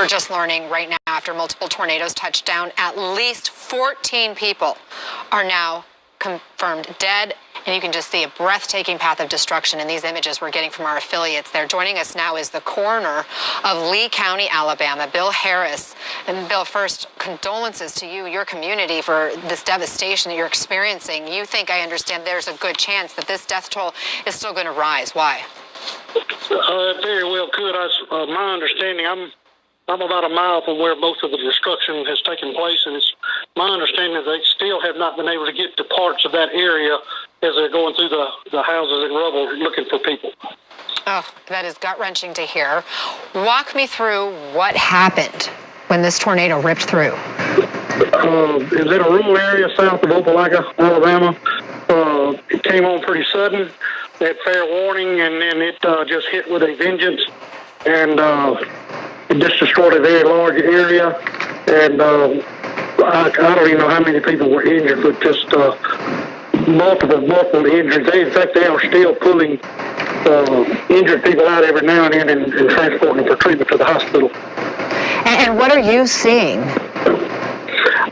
We're just learning right now, after multiple tornadoes touched down, at least 14 people are now confirmed dead. And you can just see a breathtaking path of destruction in these images we're getting from our affiliates there. Joining us now is the coroner of Lee County, Alabama, Bill Harris. And Bill, first, condolences to you, your community, for this devastation that you're experiencing. You think, I understand, there's a good chance that this death toll is still going to rise. Why? It very well could. My understanding, I'm about a mile from where most of the destruction has taken place, and it's my understanding that they still have not been able to get to parts of that area as they're going through the houses and rubble looking for people. Oh, that is gut-wrenching to hear. Walk me through what happened when this tornado ripped through. It was in a rural area south of Opelika, Alabama. It came on pretty sudden. They had fair warning, and then it just hit with a vengeance, and it just destroyed a very large area. And I don't even know how many people were injured, but just multiple injuries. In fact, they are still pulling injured people out every now and then and transporting them for treatment to the hospital. And what are you seeing?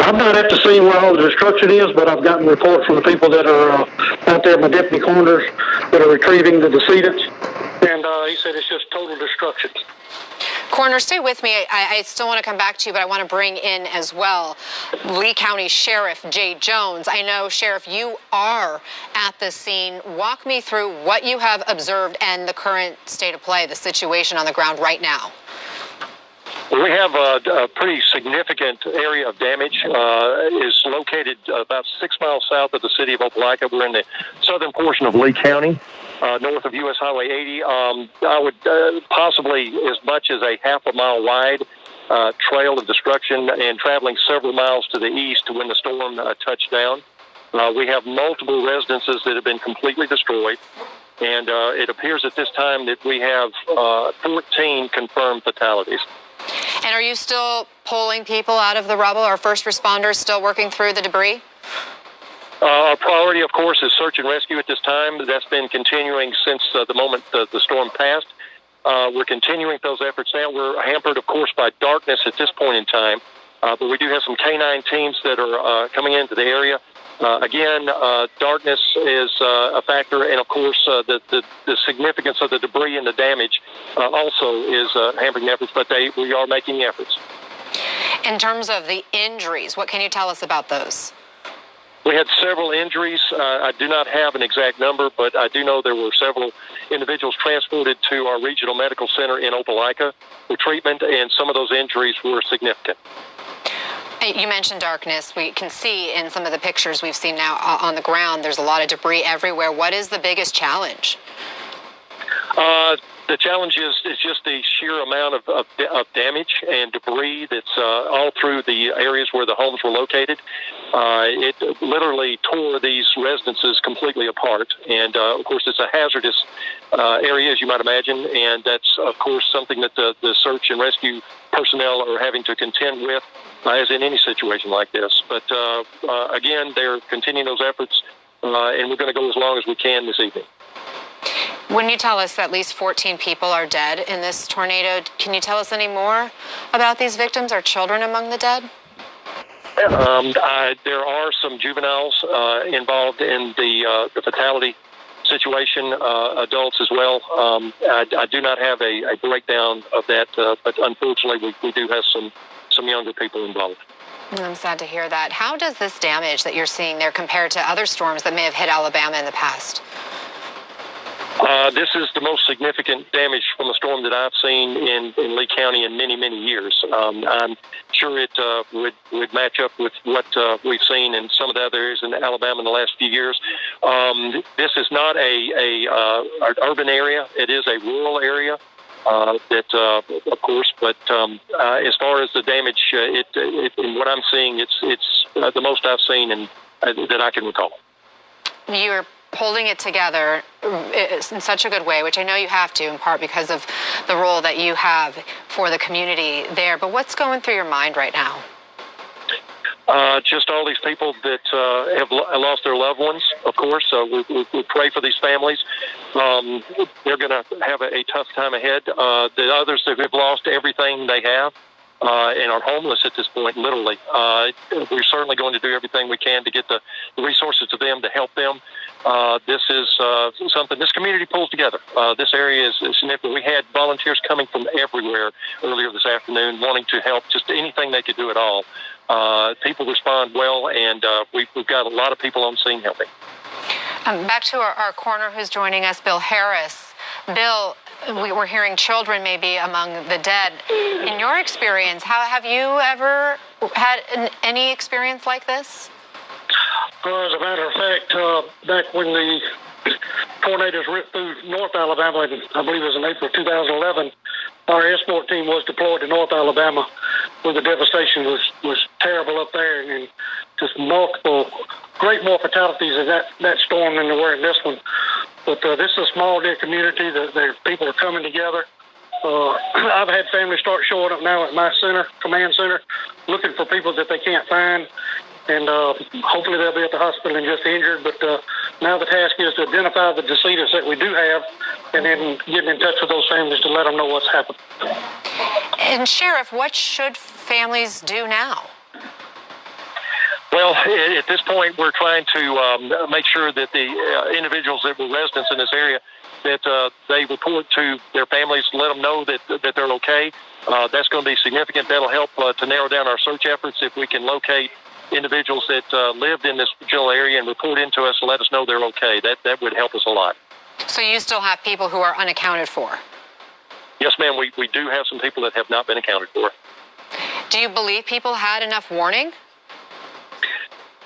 I'm not at the scene where all the destruction is, but I've gotten reports from the people that are out there in my deputy corners that are retrieving the decedents, and he said it's just total destruction. Coroner, stay with me. I still want to come back to you, but I want to bring in as well Lee County Sheriff Jay Jones. I know, Sheriff, you are at the scene. Walk me through what you have observed and the current state of play, the situation on the ground right now. We have a pretty significant area of damage. Is located about 6 miles south of the city of Opelika. We're in the southern portion of Lee County, north of U.S. Highway 80. I would possibly as much as a half a mile wide trail of destruction, and traveling several miles to the east when the storm touched down. We have multiple residences that have been completely destroyed, and it appears at this time that we have 14 confirmed fatalities. And are you still pulling people out of the rubble? Are first responders still working through the debris? Our priority, of course, is search and rescue at this time. That's been continuing since the moment the storm passed. We're continuing those efforts now. We're hampered, of course, by darkness at this point in time, but we do have some K-9 teams that are coming into the area. Again, darkness is a factor, and of course, the significance of the debris and the damage also is hampering efforts, but we are making efforts. In terms of the injuries, what can you tell us about those? We had several injuries. I do not have an exact number, but I do know there were several individuals transported to our regional medical center in Opelika for treatment, and some of those injuries were significant. You mentioned darkness. We can see in some of the pictures we've seen now on the ground, there's a lot of debris everywhere. What is the biggest challenge? The challenge is just the sheer amount of damage and debris that's all through the areas where the homes were located. It literally tore these residences completely apart. And, of course, it's a hazardous area, as you might imagine, and that's, of course, something that the search and rescue personnel are having to contend with, as in any situation like this. But, again, they're continuing those efforts, and we're going to go as long as we can this evening. When you tell us that at least 14 people are dead in this tornado, can you tell us any more about these victims? Are children among the dead? There are some juveniles involved in the fatality situation, adults as well. I do not have a breakdown of that, but unfortunately we do have some younger people involved. I'm sad to hear that. How does this damage that you're seeing there compare to other storms that may have hit Alabama in the past? This is the most significant damage from a storm that I've seen in Lee County in many, many years. I'm sure it would match up with what we've seen in some of the other areas in Alabama in the last few years. This is not an urban area. It is a rural area. Of course, but as far as the damage, in what I'm seeing, it's the most I've seen and that I can recall. You're holding it together in such a good way, which I know you have to, in part because of the role that you have for the community there. But what's going through your mind right now? Just all these people that have lost their loved ones, of course. We pray for these families. They're going to have a tough time ahead. The others that have lost everything they have, and are homeless at this point, literally. We're certainly going to do everything we can to get the resources to them to help them. This is something this community pulls together. This area is significant. We had volunteers coming from everywhere earlier this afternoon wanting to help, just anything they could do at all. People respond well, and we've got a lot of people on scene helping. Back to our coroner who's joining us, Bill Harris. Bill, we're hearing children may be among the dead. In your experience, have you ever had any experience like this? As a matter of fact, back when the tornadoes ripped through North Alabama, I believe it was in April 2011, our escort team was deployed to North Alabama, where the devastation was terrible up there, and just great more fatalities in that storm than there were in this one. But this is a small knit community. The people are coming together. I've had families start showing up now at my command center, looking for people that they can't find. And hopefully they'll be at the hospital and just injured. But now the task is to identify the decedents that we do have and then get in touch with those families to let them know what's happened. And Sheriff, what should families do now? Well, at this point, we're trying to make sure that the individuals that were residents in this area, that they report to their families, let them know that they're okay. That's going to be significant. That'll help to narrow down our search efforts if we can locate individuals that lived in this general area and report into us and let us know they're okay. That would help us a lot. So you still have people who are unaccounted for? Yes, ma'am. We do have some people that have not been accounted for. Do you believe people had enough warning?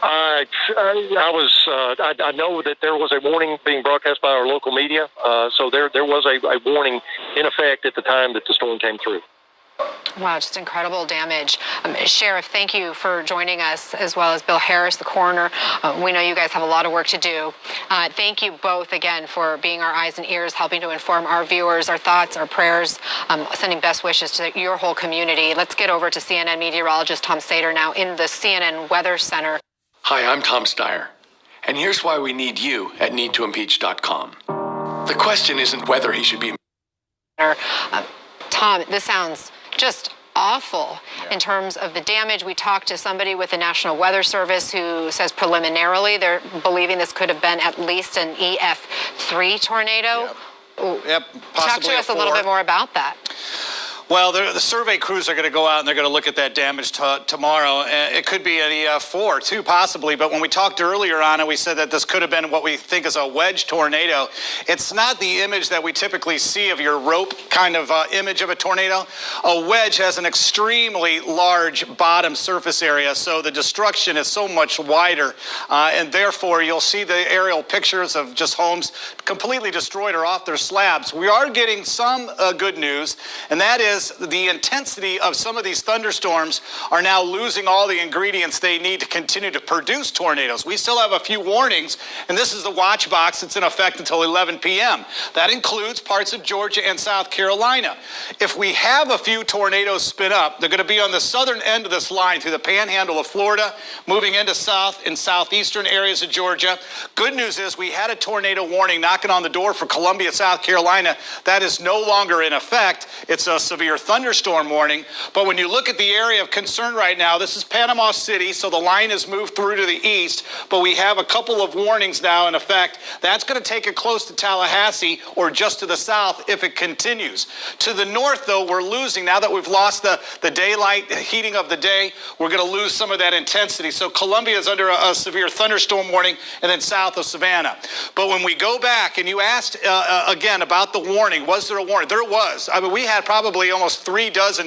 I know that there was a warning being broadcast by our local media, so there was a warning in effect at the time that the storm came through. Wow, just incredible damage. Sheriff, thank you for joining us, as well as Bill Harris, the coroner. We know you guys have a lot of work to do. Thank you both again for being our eyes and ears, helping to inform our viewers, our thoughts, our prayers, sending best wishes to your whole community. Let's get over to CNN meteorologist Tom Sater now in the CNN Weather Center. Hi, I'm Tom Steyer, and here's why we need you at needtoimpeach.com. The question isn't whether he should be... Tom, this sounds just awful in terms of the damage. We talked to somebody with the National Weather Service who says preliminarily they're believing this could have been at least an EF3 tornado. Yep, Talk to us a little bit more about that. Well, the survey crews are going to go out and they're going to look at that damage tomorrow. It could be an EF4 too, possibly. But when we talked earlier on it, we said that this could have been what we think is a wedge tornado. It's not the image that we typically see of your rope kind of image of a tornado. A wedge has an extremely large bottom surface area, so the destruction is so much wider. And therefore, you'll see the aerial pictures of just homes completely destroyed or off their slabs. We are getting some good news, and that is the intensity of some of these thunderstorms are now losing all the ingredients they need to continue to produce tornadoes. We still have a few warnings, and this is the watch box that's in effect until 11 p.m. That includes parts of Georgia and South Carolina. If we have a few tornadoes spin up, they're going to be on the southern end of this line through the panhandle of Florida, moving into south and southeastern areas of Georgia. Good news is we had a tornado warning knocking on the door for Columbia, South Carolina. That is no longer in effect. It's a severe thunderstorm warning. But when you look at the area of concern right now, this is Panama City, so the line has moved through to the east, but we have a couple of warnings now in effect. That's going to take it close to Tallahassee or just to the south if it continues. To the north, though, we're losing. Now that we've lost the daylight heating of the day, we're going to lose some of that intensity. So Columbia is under a severe thunderstorm warning, and then south of Savannah. But when we go back, and you asked again about the warning, was there a warning? There was. I mean, we had probably almost 36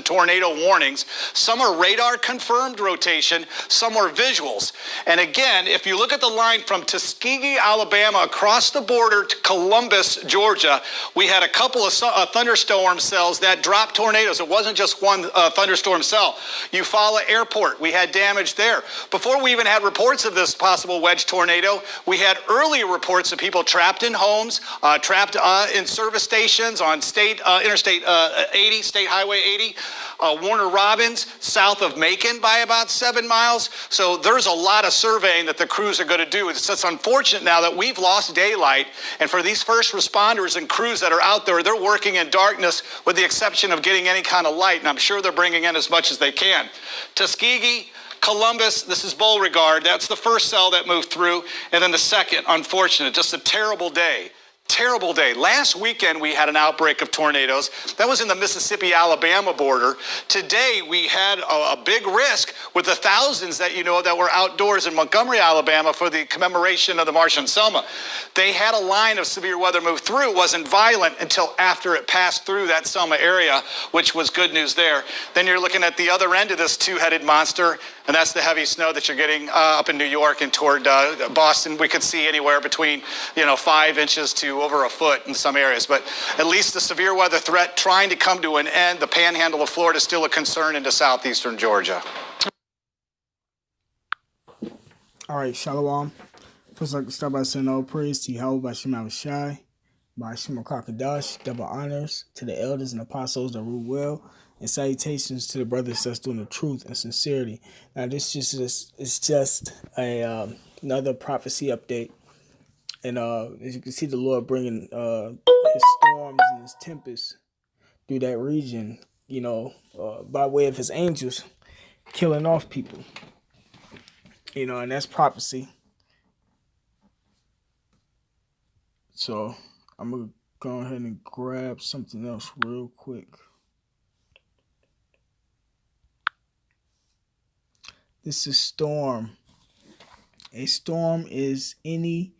tornado warnings. Some are radar confirmed rotation, some are visuals. And again, if you look at the line from Tuskegee, Alabama, across the border to Columbus, Georgia, we had a couple of thunderstorm cells that dropped tornadoes. It wasn't just one thunderstorm cell. Eufaula Airport, we had damage there. Before we even had reports of this possible wedge tornado, we had earlier reports of people trapped in homes, trapped in service stations on Interstate 80, State Highway 80. Warner Robins, south of Macon by about 7 miles. So there's a lot of surveying that the crews are going to do. It's just unfortunate now that we've lost daylight. And for these first responders and crews that are out there, they're working in darkness with the exception of getting any kind of light. And I'm sure they're bringing in as much as they can. Tuskegee, Columbus, this is Beauregard. That's the first cell that moved through. And then the second, unfortunate, just a terrible day. Terrible day. Last weekend, we had an outbreak of tornadoes. That was in the Mississippi-Alabama border. Today, we had a big risk with the thousands that that were outdoors in Montgomery, Alabama for the commemoration of the March on Selma. They had a line of severe weather move through. It wasn't violent until after it passed through that Selma area, which was good news there. Then you're looking at the other end of this two-headed monster, and that's the heavy snow that you're getting up in New York and toward Boston. We could see anywhere between 5 inches to over a foot in some areas, but at least the severe weather threat trying to come to an end. The panhandle of Florida is still a concern into southeastern Georgia. All right, Shalom. First, I'd like to start by saying all praise to Yahweh by Shem Shai, by Shem Kakadash, double honors to the elders and apostles that rule well, and salutations to the brothers that's doing the truth and sincerity. Now, this is just another prophecy update. And as you can see, the Lord bringing his storms and his tempests through that region, by way of his angels, killing off people. And that's prophecy. So I'm going to go ahead and grab something else real quick. This is storm. A storm is any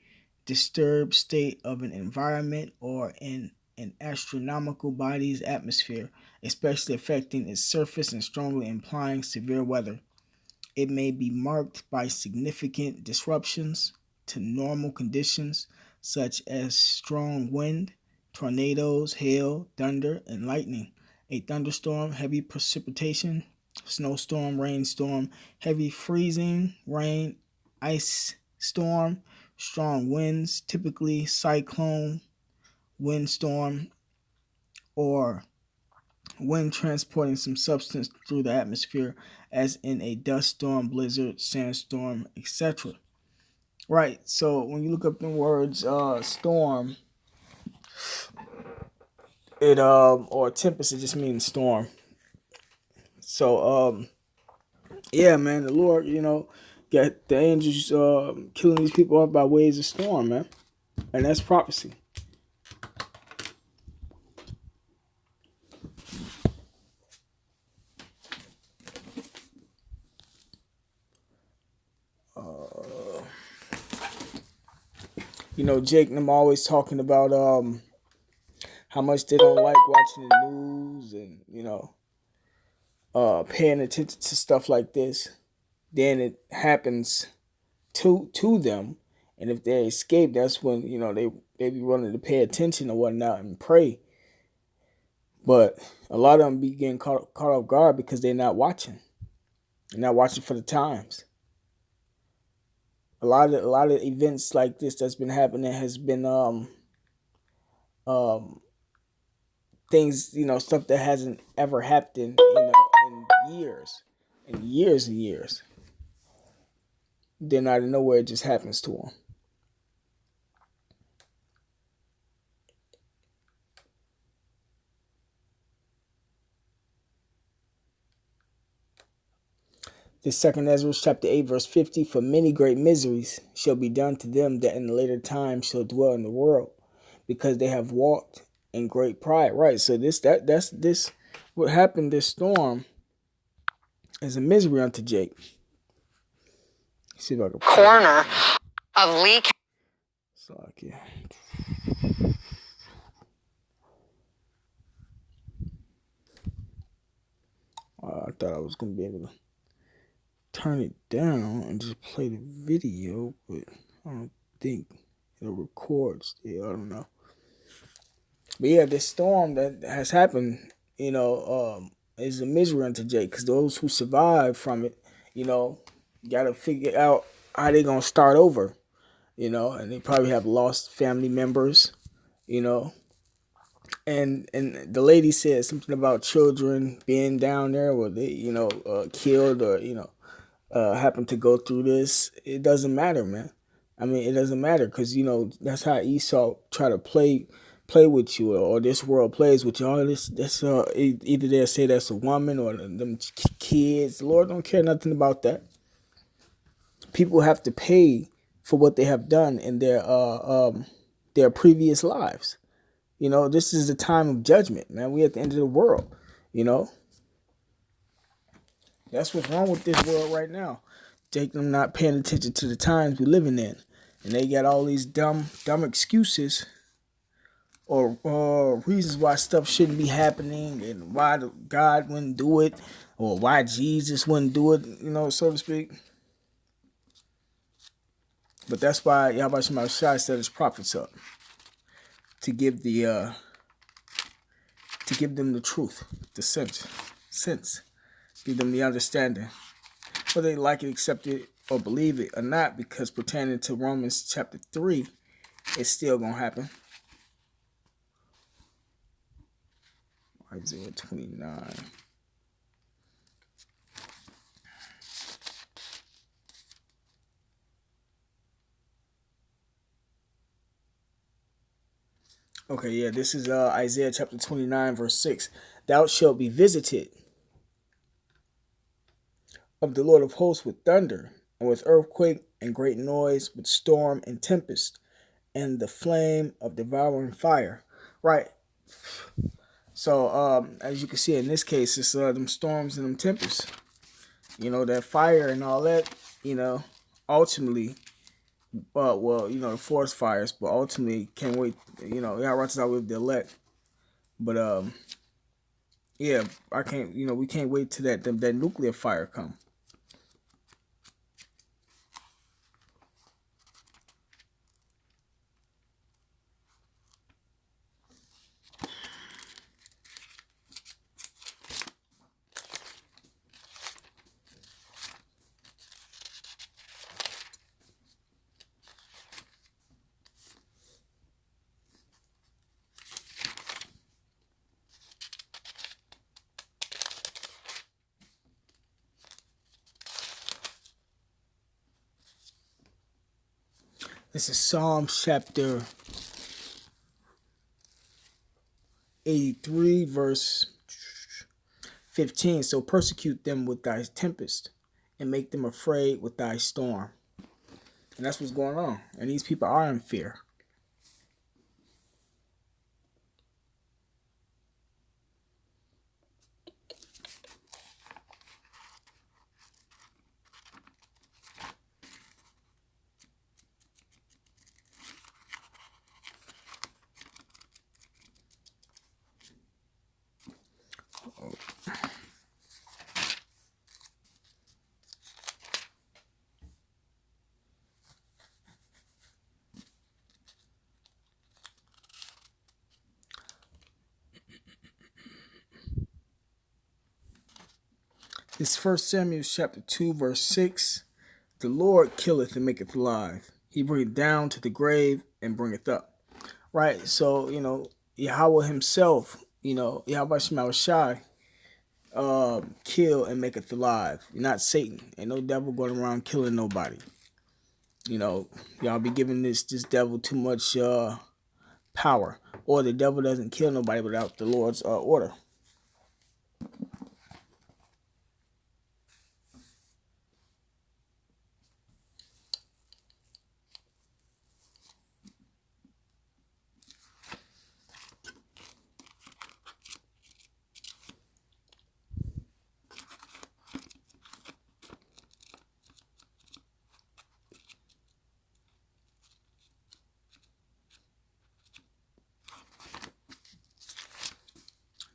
disturbed state of an environment or in an astronomical body's atmosphere, especially affecting its surface and strongly implying severe weather. It may be marked by significant disruptions to normal conditions, such as strong wind, tornadoes, hail, thunder, and lightning. A thunderstorm, heavy precipitation, snowstorm, rainstorm, heavy freezing, rain, ice storm, strong winds, typically cyclone, windstorm, or wind transporting some substance through the atmosphere, as in a dust storm, blizzard, sandstorm, etc. Right, so when you look up the words storm, it or tempest, it just means storm. So yeah, man, the Lord, got the angels killing these people off by ways of storm, man. And that's prophecy. Jake and I'm always talking about how much they don't like watching the news and, paying attention to stuff like this. Then it happens to them, and if they escape, that's when they be wanting to pay attention or whatnot and pray. But a lot of them be getting caught off guard because they're not watching. They're not watching for the times. A lot of events like this that's been happening has been things, stuff that hasn't ever happened in years and years and years. Then out of nowhere, it just happens to them. This 2 Ezra chapter 8 verse 50, for many great miseries shall be done to them that in the later time shall dwell in the world, because they have walked in great pride. Right, so that's what happened. This storm is a misery unto Jake. Let's see if I can corner of Lee. Slovakia. I thought I was gonna be able to turn it down and just play the video, but I don't think it'll record still. I don't know. But yeah, this storm that has happened, is a misery unto Jake, because those who survive from it, gotta figure out how they gonna start over, and they probably have lost family members, And the lady said something about children being down there, where they killed, or happen to go through this. It doesn't matter, man. I mean, it doesn't matter, because that's how Esau try to play with you, or this world plays with you. All this, either they'll say that's a woman or them kids. The Lord don't care nothing about that. People have to pay for what they have done in their previous lives. This is the time of judgment, man. We at the end of the world. That's what's wrong with this world right now. Take them not paying attention to the times we're living in, and they got all these dumb excuses or reasons why stuff shouldn't be happening, and why God wouldn't do it, or why Jesus wouldn't do it, so to speak. But that's why Yahweh Shema Shai set his prophets up to give them the truth, the sense, give them the understanding, whether they like it, accept it, or believe it or not, because pertaining to Romans chapter 3, it's still gonna happen. Isaiah 29. Okay, yeah, this is Isaiah chapter 29, verse 6. Thou shalt be visited of the Lord of hosts with thunder, and with earthquake, and great noise, with storm and tempest, and the flame of devouring fire. Right. So, as you can see in this case, it's them storms and them tempests. That fire and all that, ultimately, the forest fires, but ultimately can't wait, y'all right out with the elect. But yeah, I can't, we can't wait till that nuclear fire come. This is Psalm chapter 83, verse 15. So persecute them with thy tempest, and make them afraid with thy storm. And that's what's going on. And these people are in fear. This 1 Samuel chapter 2, verse 6. The Lord killeth and maketh alive. He bringeth down to the grave and bringeth up. Right? So, Yahweh himself, Yahweh Shema Shai, kill and maketh alive. Not Satan. Ain't no devil going around killing nobody. Y'all be giving this devil too much power. Or the devil doesn't kill nobody without the Lord's order.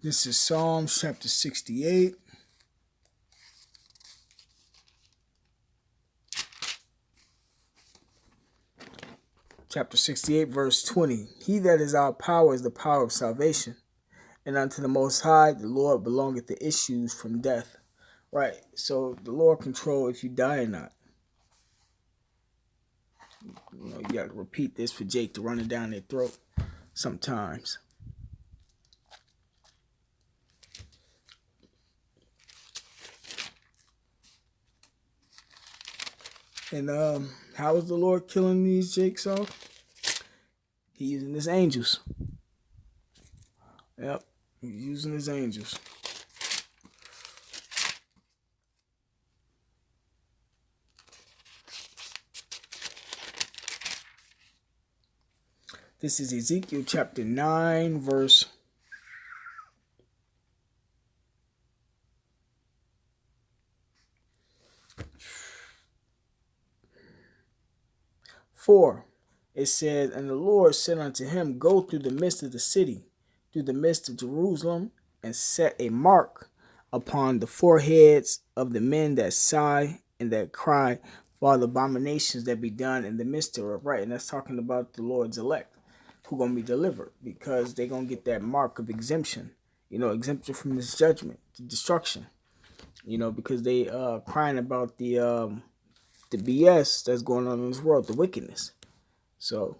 This is Psalm chapter 68. Chapter 68, verse 20. He that is our power is the power of salvation. And unto the Most High, the Lord belongeth the issues from death. Right. So the Lord control if you die or not. You got to repeat this for Jake to run it down their throat sometimes. And how is the Lord killing these jakes off? He using his angels. Yep, he's using his angels. This is Ezekiel chapter 9, verse 4. It says, and the Lord said unto him, go through the midst of the city, through the midst of Jerusalem, and set a mark upon the foreheads of the men that sigh and that cry for all the abominations that be done in the midst of it. Right, and that's talking about the Lord's elect who going to be delivered, because they're going to get that mark of exemption, exemption from this judgment, the destruction, because they crying about the BS that's going on in this world, the wickedness. So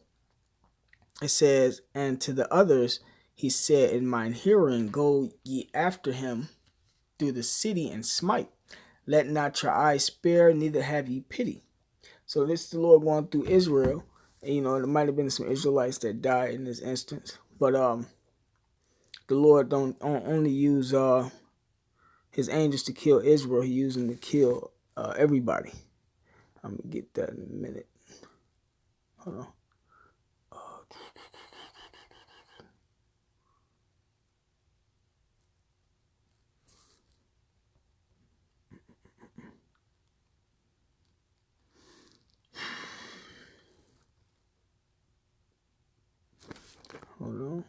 it says, and to the others he said in mine hearing, go ye after him through the city and smite. Let not your eyes spare, neither have ye pity. So this is the Lord going through Israel. And, there might have been some Israelites that died in this instance, but the Lord don't only use his angels to kill Israel. He used them to kill everybody. I'm gonna get that in a minute. Hold on. Hold on.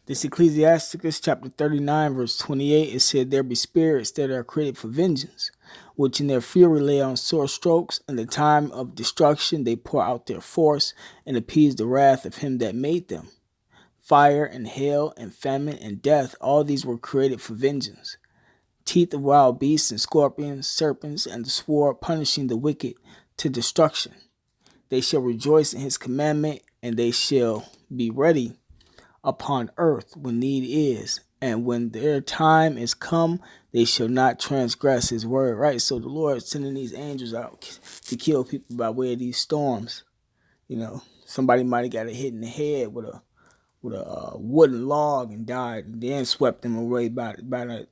This Ecclesiasticus chapter 39 verse 28, it said, there be spirits that are created for vengeance, which in their fury lay on sore strokes. In the time of destruction they pour out their force, and appease the wrath of him that made them. Fire and hail and famine and death, all these were created for vengeance. Teeth of wild beasts and scorpions, serpents, and the sword, punishing the wicked to destruction. They shall rejoice in his commandment, and they shall be ready upon earth when need is, and when their time is come, they shall not transgress his word. Right, so the Lord is sending these angels out to kill people by way of these storms. Somebody might have got hit in the head with a wooden log and died, and then swept them away by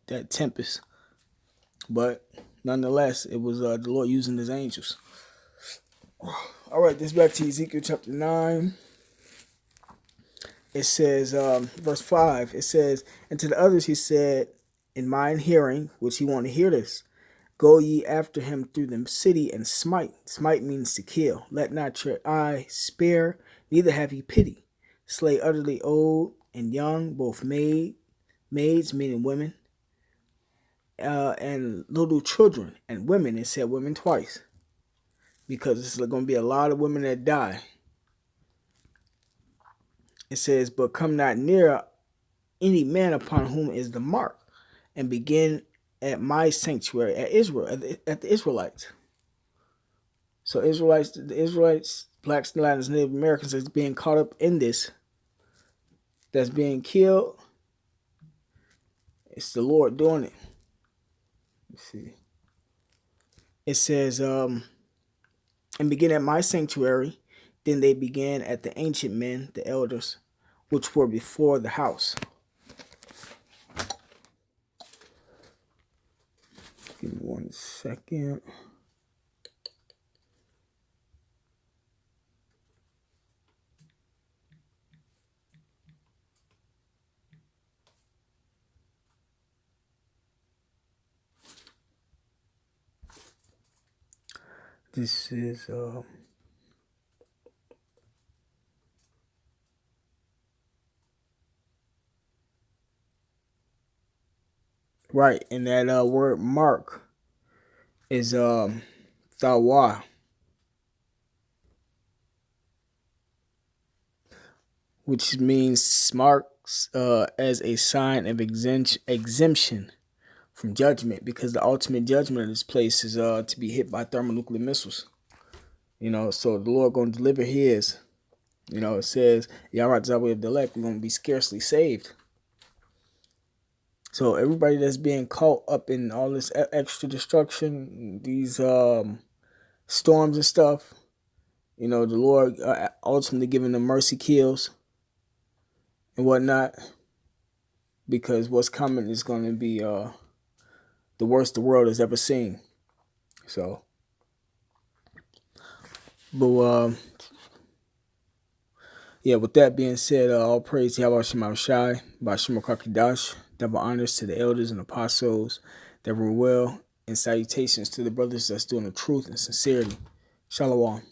that tempest. But nonetheless, it was the Lord using his angels. All right, this back to Ezekiel chapter 9. It says, verse 5, it says, and to the others he said, in mine hearing, which he want to hear this, go ye after him through the city and smite. Smite means to kill. Let not your eye spare, neither have ye pity. Slay utterly old and young, both maids, meaning women, and little children, and women. It said women twice, because it's going to be a lot of women that die. It says, but come not near any man upon whom is the mark, and begin at my sanctuary, at Israel, at the Israelites. So the Israelites, blacks, Latins, Native Americans that's being caught up in this, that's being killed. It's the Lord doing it. Let's see. It says, and begin at my sanctuary. Then they began at the ancient men, the elders, which were before the house. Give me 1 second. This is right, and that word mark is thawa. which means marks as a sign of exemption from judgment, because the ultimate judgment of this place is to be hit by thermonuclear missiles. So the Lord going to deliver his. It says, Yarat Zawi of the elect, we're going to be scarcely saved. So everybody that's being caught up in all this extra destruction, these storms and stuff, the Lord ultimately giving them mercy kills and whatnot, because what's coming is going to be the worst the world has ever seen. So, but yeah, with that being said, all praise to Yahweh Shema Shai, Bashima Kakidash, double honors to the elders and apostles that were well, and salutations to the brothers that's doing the truth and sincerity. Shalom.